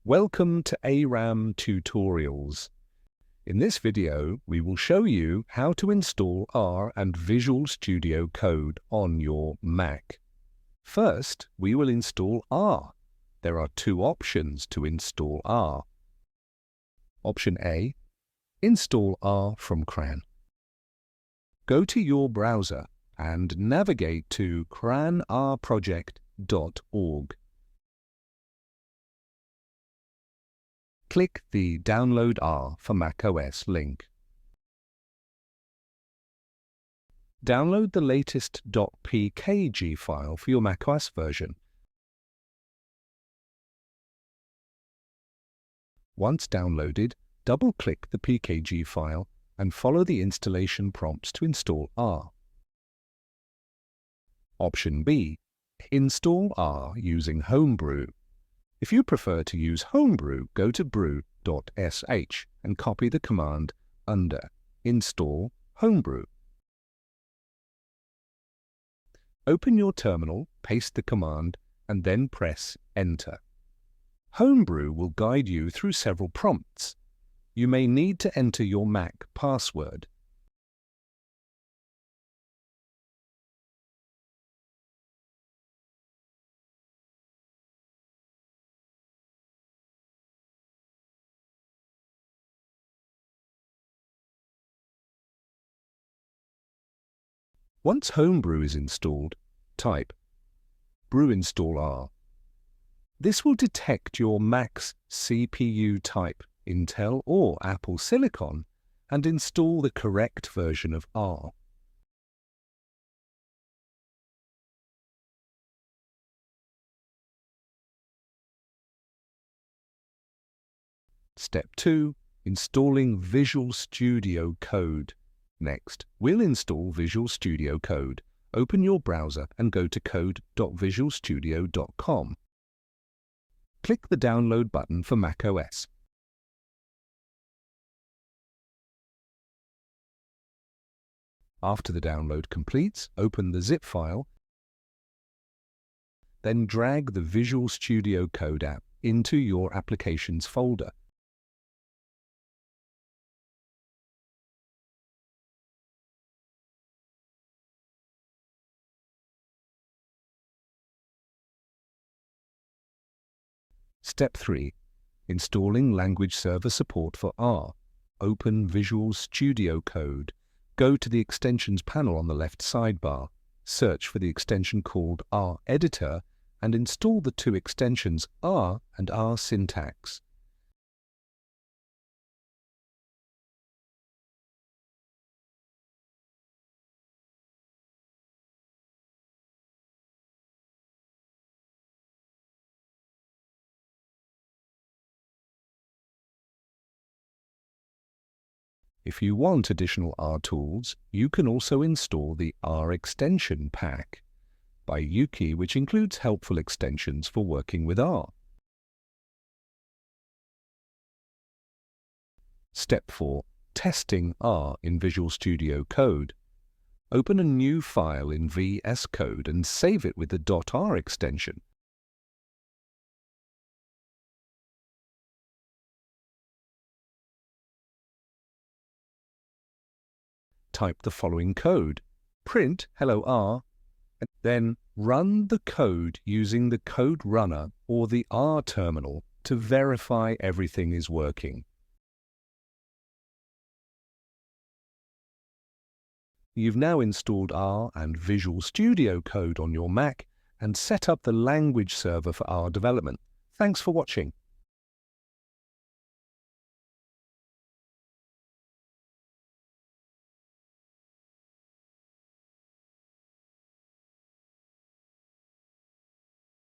Welcome to ARAM Tutorials. In this video, we will show you how to install R and Visual Studio Code on your Mac. First, we will install R. There are two options to install R. Option A, install R from CRAN. Go to your browser and navigate to cranrproject.org. Click the Download R for macOS link. Download the latest .pkg file for your macOS version. Once downloaded, double-click the PKG file and follow the installation prompts to install R. Option B, install R using Homebrew. If you prefer to use Homebrew, go to brew.sh and copy the command under Install Homebrew. Open your terminal, paste the command, and then press Enter. Homebrew will guide you through several prompts. You may need to enter your Mac password. Once Homebrew is installed, type brew install R. This will detect your Mac's CPU type, Intel or Apple Silicon, and install the correct version of R. Step 2. Installing Visual Studio Code. Next, we'll install Visual Studio Code. Open your browser and go to code.visualstudio.com. Click the Download button for macOS. After the download completes, open the zip file, then drag the Visual Studio Code app into your Applications folder. Step 3. Installing language server support for R. Open Visual Studio Code. Go to the Extensions panel on the left sidebar. Search for the extension called R Editor and install the two extensions R and R Syntax. If you want additional R tools, you can also install the R Extension Pack by Yuki, which includes helpful extensions for working with R. Step 4. Testing R in Visual Studio Code. Open a new file in VS Code and save it with the .r extension. Type the following code, print hello R, and then run the code using the code runner or the R terminal to verify everything is working. You've now installed R and Visual Studio Code on your Mac and set up the language server for R development. Thanks for watching.